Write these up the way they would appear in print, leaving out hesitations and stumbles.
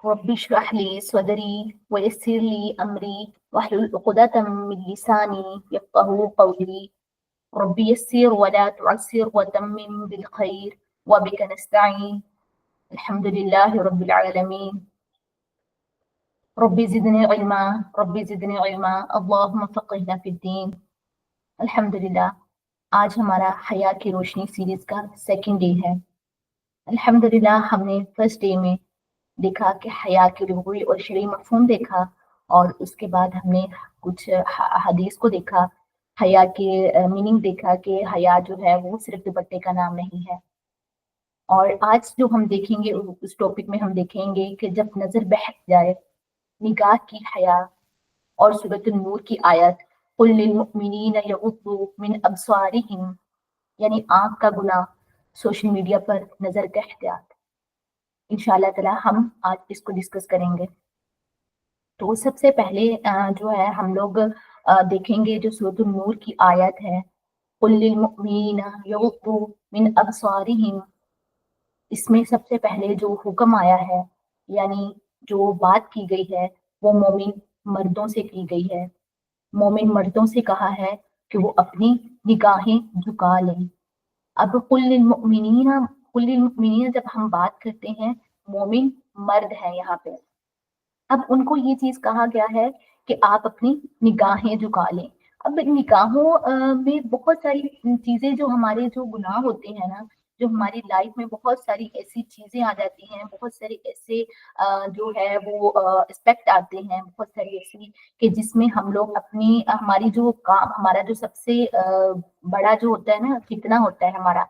رب اشرح لي صدري ويسر لي أمري واحلل عقدة من لساني يفقهوا قولي. رب يسر ولا تعسر وتمم بالخير وبك نستعين. الحمد لله رب العالمين. رب زدني علما رب زدني علما اللهم فقهنا في الدين. الحمد لله. آج ہمارا حیا کی روشنی سیریز کا سیکنڈ ڈے ہے. الحمدللہ ہم نے فرسٹ ڈے میں دیکھا کہ حیا کی لغوی اور شرعی مفہوم دیکھا، اور اس کے بعد ہم نے کچھ حدیث کو دیکھا، حیا کے میننگ دیکھا کہ حیا جو ہے وہ صرف دوپٹے کا نام نہیں ہے. اور آج جو ہم دیکھیں گے اس ٹاپک میں ہم دیکھیں گے کہ جب نظر بہک جائے نگاہ کی حیا، اور سورۃ النور کی آیت قل للمؤمنین یغضوا من ابصارہم، یعنی آنکھ کا گناہ، سوشل میڈیا پر نظر کا احتیاط. انشاءاللہ تعالی ہم آج اس کو ڈسکس کریں گے. تو سب سے پہلے جو ہے ہم لوگ دیکھیں گے جو سورۃ النور کی آیت ہے قل للمؤمنین یغضوا من ابصارہم. اس میں سب سے پہلے جو حکم آیا ہے، یعنی جو بات کی گئی ہے وہ مومن مردوں سے کی گئی ہے. مومن مردوں سے کہا ہے کہ وہ اپنی نگاہیں جھکا لیں. اب قل للمؤمنین جب ہم بات کرتے ہیں، مومن مرد ہیں یہاں پہ. اب ان کو یہ چیز کہا گیا ہے کہ آپ اپنی نگاہیں جھکا لیں. اب نگاہوں میں بہت ساری چیزیں، جو ہمارے جو گناہ ہوتے ہیں نا، جو ہماری لائف میں بہت ساری ایسی چیزیں آ جاتی ہیں، بہت سارے ایسے جو ہے وہ اسپیکٹ آتے ہیں، بہت ساری ایسی کہ جس میں ہم لوگ اپنی ہماری جو کام، ہمارا جو سب سے بڑا جو ہوتا ہے نا فتنہ ہوتا ہے ہمارا،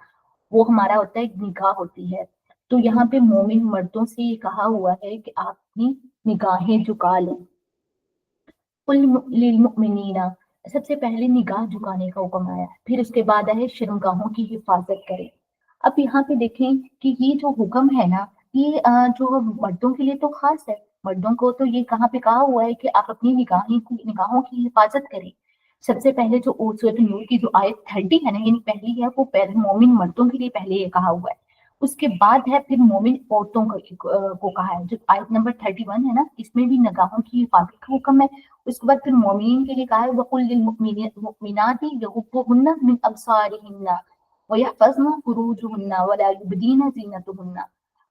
وہ ہمارا ہوتا ہے نگاہ ہوتی ہے. تو یہاں پہ مومن مردوں سے یہ کہا ہوا ہے کہ آپ اپنی نگاہیں جھکا لیں. قل للمؤمنین، سب سے پہلے نگاہ جھکانے کا حکم آیا، پھر اس کے بعد ہے شرمگاہوں کی حفاظت کریں. اب یہاں پہ دیکھیں کہ یہ جو حکم ہے نا، یہ جو مردوں کے لیے تو خاص ہے. مردوں کو تو یہ کہاں پہ کہا ہوا ہے کہ آپ اپنی نگاہوں کی حفاظت کریں. سب سے پہلے جو سورۃ النور کی جو آیت 30 ہے نا، یعنی پہلی ہے، وہ مومن مردوں کے لیے پہلے یہ کہا ہوا ہے. اس کے بعد ہے پھر مومن عورتوں کو کہا ہے. جو آیت نمبر 31 ہے نا، اس میں بھی نگاہوں کی حفاظت کا حکم ہے. اس کے بعد پھر مومنین کے لیے کہا ہے وَقُلْ لِلْمُؤْمِنَاتِ يَغُضْضُنَّ مِنْ أَبْصَارِهِنَّ وَيَحْفَظْنَ فُرُوجَهُنَّ وَلَا يُبْدِينَ زِينَتَهُنَّ.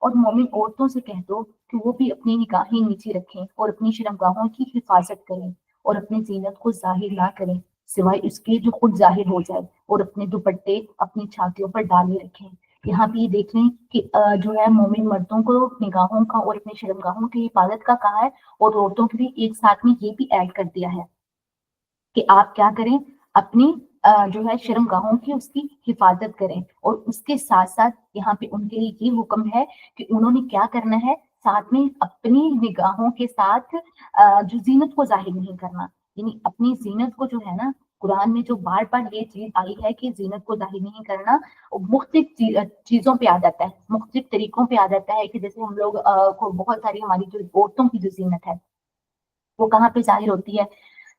اور مومن عورتوں سے کہہ دو کہ وہ بھی اپنی نگاہیں نیچے رکھیں اور اپنی شرمگاہوں کی حفاظت کریں اور اپنی زینت کو ظاہر نہ کریں سوائے اس کے جو خود ظاہر ہو جائے، اور اپنے دوپٹے اپنی چھاتیوں پر ڈالے رکھیں. یہاں پہ یہ دیکھ لیں کہ جو ہے مومن مردوں کو نگاہوں کا اور اپنے شرمگاہوں کی حفاظت کا کہا ہے، اور عورتوں کے لیے ایک ساتھ میں یہ بھی ایڈ کر دیا ہے کہ آپ کیا کریں، اپنی جو ہے شرمگاہوں کی اس کی حفاظت کریں. اور اس کے ساتھ ساتھ یہاں پہ ان کے لیے یہ حکم ہے کہ انہوں نے کیا کرنا ہے، ساتھ میں اپنی نگاہوں کے ساتھ جو زینت کو ظاہر نہیں کرنا. یعنی اپنی زینت کو جو ہے نا، قرآن میں جو بار بار یہ چیز آئی ہے کہ زینت کو ظاہر نہیں کرنا، مختلف چیزوں پہ آ جاتا ہے، مختلف طریقوں پہ آ جاتا ہے. کہ جیسے ہم لوگ کو بہت ساری ہماری جو عورتوں کی جو زینت ہے وہ کہاں پہ ظاہر ہوتی ہے،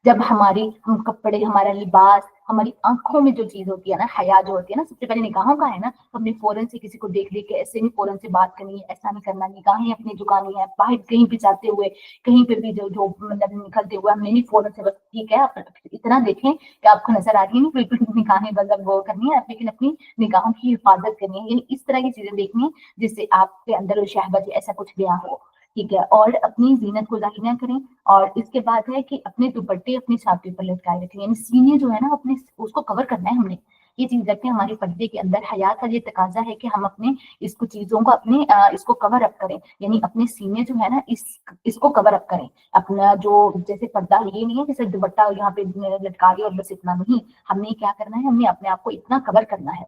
جب ہم کپڑے، ہمارا لباس، ہماری آنکھوں میں جو چیز ہوتی ہے نا، حیا جو ہوتی ہے نا، سب سے پہلے نگاہوں کا ہے نا. ہم نے فوراً سے کسی کو دیکھ لی کہ ایسے نہیں فوراً سے بات کرنی ہے، ایسا نہیں کرنا، نگاہیں اپنی جھکانی ہے. باہر کہیں بھی جاتے ہوئے، کہیں پہ بھی جو مطلب نکلتے ہوئے ہم نے نہیں فوراً سے بس ٹھیک ہے آپ اتنا دیکھیں کہ آپ کو نظر آ رہی ہے، نہیں بالکل نگاہیں مطلب وہ کرنی ہے، لیکن اپنی نگاہوں کی حفاظت کرنی ہے. یعنی اس طرح کی چیزیں دیکھنی ہے جس سے آپ کے اندر شہوت ایسا کچھ گیا ہو، ٹھیک ہے. اور اپنی زینت کو ظاہر نہ کریں. اور اس کے بعد ہے کہ اپنے دوپٹے اپنی چھاتی پر لٹکائے رکھیں، یعنی سینے جو ہے نا اپنے اس کو کور کرنا ہے. ہم نے یہ چیز رکھیں، ہمارے پردے کے اندر حیا کا یہ تقاضا ہے کہ ہم اپنے اس کو چیزوں کو اپنے اس کو کور اپ کریں. یعنی اپنے سینے جو ہے نا اس کو کور اپ کریں. اپنا جو جیسے پردہ یہ نہیں ہے جیسے دوپٹہ یہاں پہ لٹکا دیا اور بس اتنا نہیں، ہم نے کیا کرنا ہے، ہم نے اپنے آپ کو اتنا کور کرنا ہے.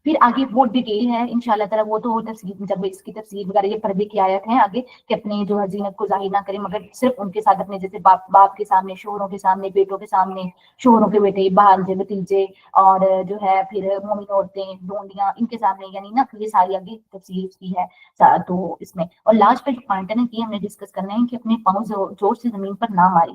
پھر آگے وہ ڈیٹیل ہے انشاءاللہ تعالیٰ، وہ تو تفصیل جب اس کی تفصیل وغیرہ یہ پردے کی آیت ہے آگے کہ اپنے جو زینت کو ظاہر نہ کریں مگر صرف ان کے ساتھ اپنے جیسے باپ کے سامنے، شوہروں کے سامنے، بیٹوں کے سامنے، شوہروں کے بیٹے، بھانجے، بھتیجے، اور جو ہے پھر مومن عورتیں، ڈونڈیاں، ان کے سامنے. یعنی نا یہ ساری آگے تفصیل اس کی ہے. تو اس میں اور لاسٹ پہ جو پوائنٹ ہے نا کہ ہم نے ڈسکس کرنا ہے کہ اپنے پاؤں زور سے زمین پر نہ ماری.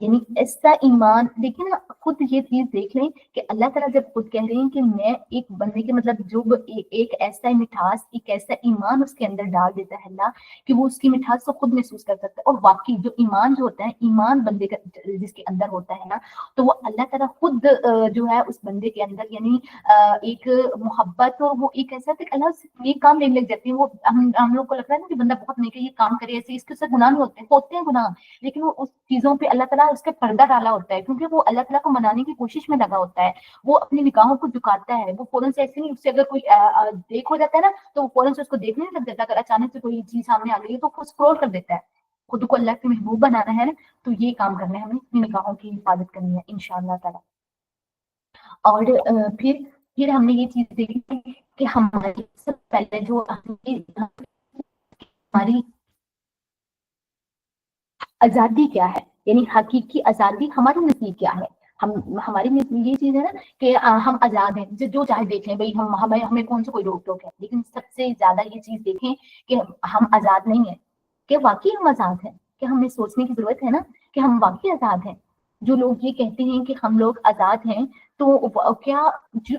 یعنی ایسا ایمان دیکھیں نا، خود یہ چیز دیکھ لیں کہ اللہ تعالیٰ جب خود کہہ رہے ہیں کہ میں ایک بندے کے مطلب جو ایک ایسا مٹھاس، ایک ایسا ایمان اس کے اندر ڈال دیتا ہے اللہ کہ وہ اس کی مٹھاس کو خود محسوس کر سکتا ہے. اور واقعی جو ایمان جو ہوتا ہے، ایمان بندے کا جس کے اندر ہوتا ہے نا، تو وہ اللہ تعالیٰ خود جو ہے اس بندے کے اندر یعنی ایک محبت، اور وہ ایک ایسا کہ اللہ نیک کام لینے لگ جاتے ہیں. وہ ہم لوگ کو لگتا ہے نا کہ بندہ بہت نیک ہے، یہ کام کرے ایسے، اس کے ساتھ گناہ نہیں ہوتے ہیں گناہ، لیکن وہ اس چیزوں پہ اللہ تعالیٰ اس کے پردہ ڈالا ہوتا ہے، کیونکہ وہ اللہ تعالیٰ کو منانے کی کوشش میں لگا ہوتا ہے. وہ اپنی نگاہوں کو جھکاتا ہے، وہ فوراً سے ایسے نہیں، اس سے اگر کوئی دیکھ ہو جاتا ہے نا تو وہ فوراً سے اس کو دیکھنے نہیں لگ جاتا. اگر اچانک سے کوئی چیز سامنے آ گئی ہے تو وہ اسکرول کر دیتا ہے. خود کو اللہ کے محبوب بنانا ہے نا، تو یہ کام کرنا ہے ہمیں، اپنی نگاہوں کی حفاظت کرنی ہے انشاءاللہ تعالیٰ. اور پھر ہم نے یہ چیز دیکھی کہ ہماری سب پہلے جو ہماری آزادی کیا ہے، یعنی حقیقی آزادی ہماری نزدیک کیا ہے. ہماری نزدیک یہ چیز ہے نا کہ ہم آزاد ہیں، جو چاہے دیکھ لیں بھائی، ہمیں کون سے کوئی روک ٹوک ہے. لیکن سب سے زیادہ یہ چیز دیکھیں کہ ہم آزاد نہیں ہیں، کہ واقعی ہم آزاد ہیں، کہ ہمیں سوچنے کی ضرورت ہے نا کہ ہم واقعی آزاد ہیں. جو لوگ یہ کہتے ہیں کہ ہم لوگ آزاد ہیں، تو کیا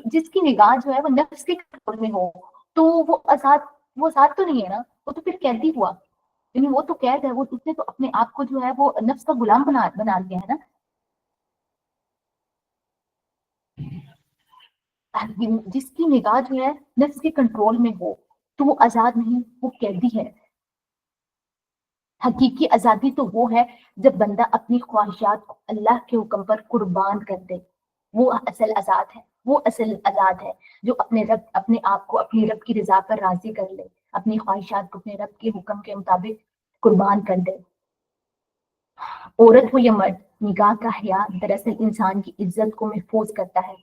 جس کی نگاہ جو ہے وہ نفس کے کنٹرول میں ہو، تو وہ آزاد تو نہیں ہے نا، وہ تو پھر قیدی ہوا. یعنی وہ تو قید ہے، وہ اس نے تو اپنے آپ کو جو ہے وہ نفس کا غلام بنا دیا ہے نا. جس کی نگاہ جو ہے نفس کے کنٹرول میں ہو تو وہ آزاد نہیں، وہ قیدی ہے. حقیقی آزادی تو وہ ہے جب بندہ اپنی خواہشات کو اللہ کے حکم پر قربان کر دے. وہ اصل آزاد ہے، وہ اصل آزاد ہے جو اپنے آپ کو اپنی رب کی رضا پر راضی کر لے، اپنی خواہشات کو اپنے رب کے حکم کے مطابق قربان کر دے. عورت ہو یا مرد، نگاہ کا حیا دراصل انسان کی عزت کو محفوظ کرتا ہے.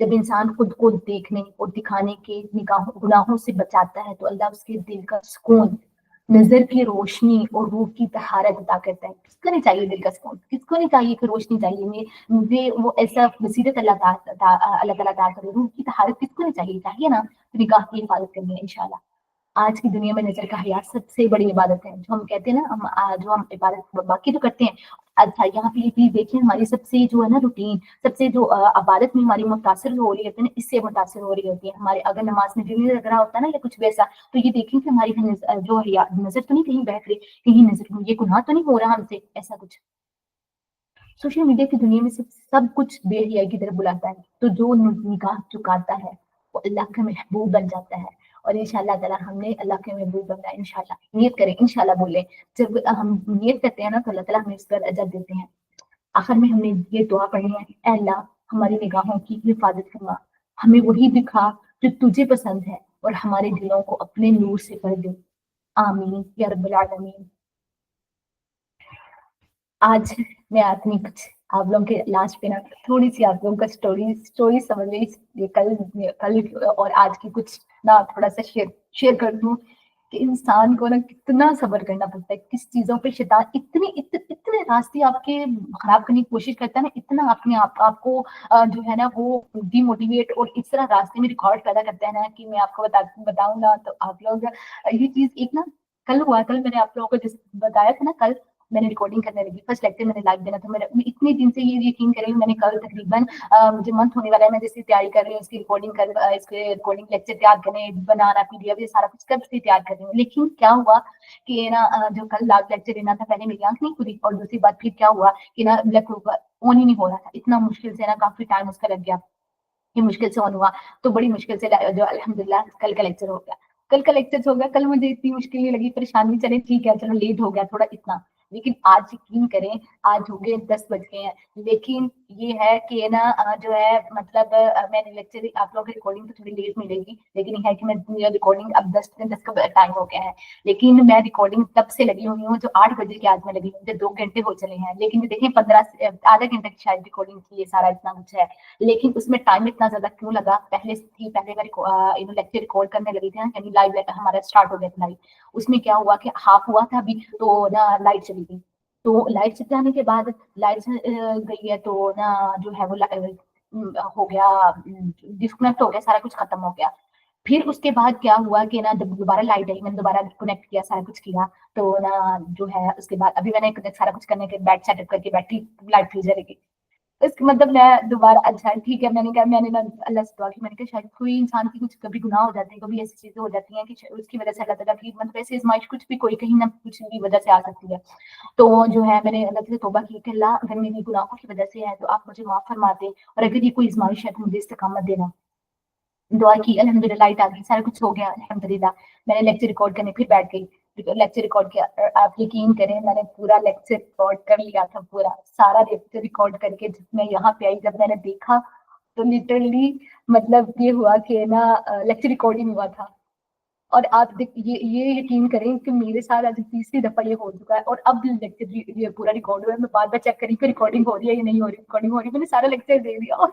جب انسان خود کو دیکھنے اور دکھانے کے گناہوں سے بچاتا ہے تو اللہ اس کے دل کا سکون، نظر کی روشنی اور روح کی طہارت عطا کرتا ہے. کس کو نہیں چاہیے دل کا سکون؟ کس کو نہیں چاہیے کہ روشنی چاہیے مجھے وہ ایسا بصیرت اللہ تعالیٰ عطا کرے، روح کی طہارت کس کو نہیں چاہیے؟ چاہیے نا. تو نگاہ کی حفاظت کرنی ہے انشاءاللہ. آج کی دنیا میں نظر کا حیا سب سے بڑی عبادت ہے. جو ہم کہتے ہیں نا، جو ہم عبادت باقی تو کرتے ہیں. اچھا، یہاں پہ یہ چیز دیکھیں، ہماری سب سے جو ہے نا روٹین، سب سے جو عبادت میں ہماری متاثر ہو رہی ہوتی ہے نا، اس سے متاثر ہو رہی ہوتی ہے. ہمارے اگر نماز میں دل نہیں لگ رہا ہوتا ہے نا یا کچھ ویسا، تو یہ دیکھیں کہ ہماری جو نظر تو نہیں کہیں بہک رہی، کہیں نظر یہ گناہ تو نہیں ہو رہا ہم سے، ایسا کچھ. سوشل میڈیا کی دنیا میں سب کچھ بے حیائی کی طرف بلاتا ہے. تو جو نگاہ چکاتا ہے وہ اللہ کا محبوب بن جاتا ہے. اور انشاءاللہ تعالیٰ ہم نے اللہ کے محبوب بننا ہے انشاءاللہ. نیت کریں، انشاءاللہ بولیں. جب ہم نیت کرتے ہیں نا تو اللہ تعالیٰ ہمیں اس پر اجر دیتے ہیں. آخر میں ہم نے یہ دعا پڑھی ہے، اے اللہ ہماری نگاہوں کی حفاظت فرما، ہمیں وہی دکھا جو تجھے پسند ہے، اور ہمارے دلوں کو اپنے نور سے بھر دے. آمین یا رب العالمین. آج میں اپنی کچھ آپ لوگوں کے لاسٹ پہ نا تھوڑی سی آپ لوگوں کا اسٹوری سمجھ لی. یہ کل اور آج کی کچھ نا تھوڑا سا شیئر کر دوں کہ انسان کو نا کتنا صبر کرنا پڑتا ہے. کس چیزوں پہ شیطان اتنے راستے آپ کے خراب کرنے کی کوشش کرتا ہے نا، اتنا اپنے آپ کو جو ہے نا وہ ڈی موٹیویٹ اور اس طرح راستے میں ریکارڈ پیدا کرتا ہے نا کہ میں آپ کو بتاؤں گا تو آپ لوگ یہ چیز ایک نا کل ہوا. کل میں نے آپ لوگوں کو جس بتایا تھا نا، کل میں نے ریکارڈنگ کرنے لگی. فرسٹ لیکچر میں نے لائیو دینا تھا. میں اتنے دن سے یہ یقین کریں، میں نے کل تقریباً مجھے منتھ ہونے والا ہے، میں جیسے تیاری کر رہی ہوں اس کی ریکارڈنگ لیکچر تیار کرنے، بنانا PDF، یہ سارا کچھ کب سے تیار کر رہی ہوں. لیکن کیا ہوا کہ نا جو کل لائیو لیکچر دینا تھا، پہلے میری آنکھ نہیں کھلی، اور دوسری بات پھر کیا ہوا کہ نا لیپ ٹاپ آن ہی نہیں ہو رہا تھا. اتنا مشکل سے نا کافی ٹائم اس کا لگ گیا، یہ مشکل سے آن ہوا. تو بڑی مشکل سے جو الحمدللہ کل کا لیکچر ہو گیا. کل مجھے اتنی مشکل نہیں لگی، پریشانی چلے ٹھیک ہے، چلو لیٹ ہو گیا تھوڑا اتنا. لیکن آج یقین کریں، آج ہو گئے 10 بج گئے ہیں. لیکن یہ ہے کہ نا جو ہے مطلب میں نے لیکچر آپ لوگوں کی ریکارڈنگ تو تھوڑی لیٹ ملے گی، لیکن یہ ہے کہ میں ریکارڈنگ اب 10 کا ٹائم ہو گیا ہے. لیکن میں ریکارڈنگ تب سے لگی ہوئی ہوں جو 8 بجے کے آج میں لگی ہوں، مجھے 2 گھنٹے ہو چلے ہیں. لیکن دیکھیں 15 آدھا گھنٹہ کی شاید ریکارڈنگ کی، یہ سارا اتنا کچھ ہے. لیکن اس میں ٹائم اتنا زیادہ کیوں لگا؟ پہلے میں لیکچر ریکارڈ کرنے لگی تھی نا، یعنی لائیو ہمارا اسٹارٹ ہو گیا تھا لائیو. اس میں کیا ہوا کہ ہاف ہوا تھا ابھی تو نا لائٹ چلی گئی. تو لائٹ چل جانے کے بعد لائٹ گئی ہے تو نا جو ہے وہ ہو گیا ڈسکنیکٹ ہو گیا، سارا کچھ ختم ہو گیا. پھر اس کے بعد کیا ہوا کہ نا جب دوبارہ لائٹ آئی، میں نے دوبارہ کنیکٹ کیا، سارا کچھ کیا، تو نا جو ہے اس کے بعد ابھی میں نے سارا کچھ کرنے کے بعد سیٹ اپ کر کے بیٹھی، لائٹ پھر جلے گی۔ اس کا مطلب میں دوبارہ اچھا ٹھیک ہے، میں نے کہا میں نے نا اللہ سے دعا کی، میں نے کہا شاید کوئی انسان کی کچھ کبھی گناہ ہو جاتے ہیں، کبھی ایسی چیزیں ہو جاتی ہیں کہ اس کی وجہ سے اللہ تعالیٰ کی مطلب ایسی آزمائش کچھ بھی کوئی کہیں نہ کچھ بھی وجہ سے آ سکتی ہے۔ تو جو ہے میں نے اللہ سے توبہ کی کہ اللہ اگر میری گناہوں کی وجہ سے ہے تو آپ مجھے معاف فرما دیں، اور اگر یہ کوئی آزمائش ہے تو مجھے استقامت دینا۔ دعا کی، الحمدللہ لائٹ آ گئی، سارا کچھ ہو گیا الحمدللہ۔ میں نے لیکچر ریکارڈ کرنے پھر بیٹھ گئی، لیکچر ریکارڈ کیا، آپ یقین کریں میں نے پورا لیکچر ریکارڈ کر لیا تھا، پورا سارا لیکچر ریکارڈ کر کے جب میں یہاں پہ آئی، جب میں نے دیکھا تو لٹرلی مطلب یہ ہوا کہ نا لیکچر ریکارڈ ہی نہیں ہوا تھا۔ اور آپ یہ یقین کریں کہ میرے ساتھ آج تیسری دفعہ یہ ہو چکا ہے، اور اب لیکچر یہ پورا ریکارڈ ہوا ہے، میں بار بار چیک کری کہ ریکارڈنگ ہو رہی ہے یا نہیں ہو رہی، ریکارڈنگ ہو رہی ہے، میں نے سارا لیکچر دے دیا اور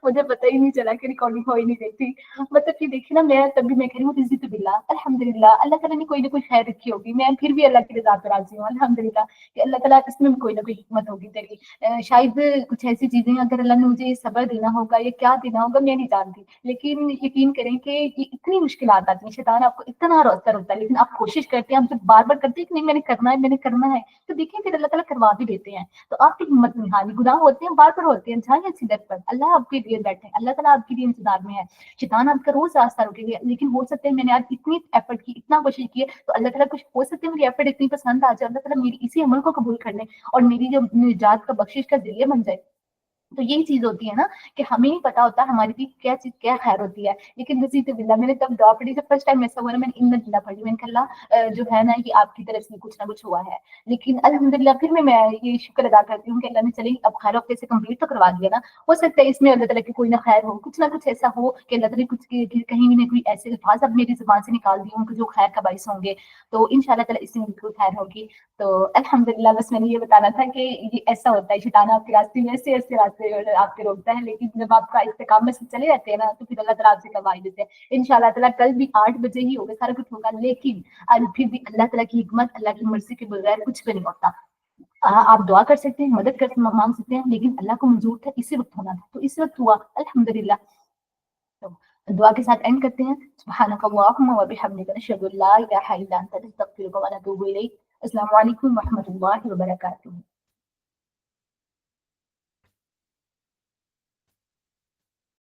مجھے پتہ ہی نہیں چلا کہ ریکارڈنگ ہو ہی نہیں رہی تھی۔ مطلب کہ دیکھیے نا، میں تب بھی میں کہہ رہی ہوں رضی باللہ، الحمدللہ اللہ تعالیٰ نے کوئی نہ کوئی خیر رکھی ہوگی، میں پھر بھی اللہ کی رضا پہ راضی ہوں الحمدللہ کہ اللہ تعالیٰ اس میں کوئی نہ کوئی حکمت ہوگی تیری۔ شاید کچھ ایسی چیزیں اگر اللہ نے مجھے صبر دینا ہوگا یا کیا دینا ہوگا میں نہیں جانتی، لیکن یقین کریں کہ یہ اتنی مشکلات آتی ہیں، شیطان آپ کو اتنا روتا ہوتا ہے، لیکن آپ کوشش کرتے ہیں، آپ جب بار بار کرتے ہیں کہ نہیں میں نے کرنا ہے، میں نے کرنا ہے، تو دیکھیں پھر اللہ تعالیٰ کروا بھی دیتے ہیں۔ تو آپ کی ہمت نہیں ہارنی، گناہ ہوتے ہیں بار بار ہوتے ہیں، جائیں اسی در پر، اللہ آپ کے لیے بیٹھے، اللہ تعالیٰ آپ کے لیے انتظار میں ہے۔ شیطان آپ کا روز راستہ روکے گا، لیکن ہو سکتا ہے میں نے آج اتنی ایفرٹ کی، اتنا کوشش کی ہے، تو اللہ تعالیٰ کچھ ہو سکتا ہے میری ایفرٹ اتنی پسند آ جائے، اللہ تعالیٰ میری اسی عمل کو قبول کر لے اور میری جو نجات کا بخشش کا ذریعہ بن جائے۔ تو یہی چیز ہوتی ہے نا کہ ہمیں نہیں پتا ہوتا ہماری بھی کیا چیز کیا خیر ہوتی ہے، لیکن نصیب باللہ میں نے تب دعا پڑھی جب فرسٹ ٹائم ایسا ہوا نا، میں نے ان اللہ پڑھی، میں نے کہا اللہ جو ہے نا یہ آپ کی طرف سے کچھ نہ کچھ ہوا ہے، لیکن الحمدللہ پھر میں یہ شکر ادا کرتی ہوں کہ اللہ نے چلے اب خیر وقت سے کمپلیٹ تو کروا دیا نا، ہو سکتا ہے اس میں اللہ تعالیٰ کی کوئی نہ خیر ہو، کچھ نہ کچھ ایسا ہو کہ اللہ تعالیٰ کچھ کہیں بھی نہ کوئی ایسے الفاظ اب میری زبان سے نکال دیے ہوں کہ جو خیر کا باعث ہوں گے، تو ان شاء اللہ تعالیٰ اس سے مجھے کوئی خیر ہوگی۔ تو الحمدللہ بس میں نے یہ بتانا تھا کہ یہ ایسا ہوتا ہے، شیطان آپ کے راستے میں ایسے ایسے راستے آپ کے روکتا ہے، لیکن جب آپ کا استقامت سے چلے جاتے ہیں نا تو پھر اللہ تعالیٰ آپ سے کروا ہی دیتے ہیں ان شاء اللہ تعالیٰ۔ کل بھی 8 بجے ہی ہوگا، سارا کچھ ہوگا، لیکن پھر بھی اللہ تعالیٰ کی حکمت، اللہ کی مرضی کے بغیر کچھ بھی نہیں ہوتا۔ آپ دعا کر سکتے ہیں، مدد کر مانگ سکتے ہیں، لیکن اللہ کو منظور تھا اسی وقت ہونا تھا تو اس وقت ہوا الحمدللہ۔ تو دعا کے ساتھ اینڈ کرتے ہیں، سبحانک اللہم و بحمدک، نشہد ان لا الہ الا انت، نستغفرک و نتوب الیک۔ السلام علیکم و رحمۃ اللہ وبرکاتہ۔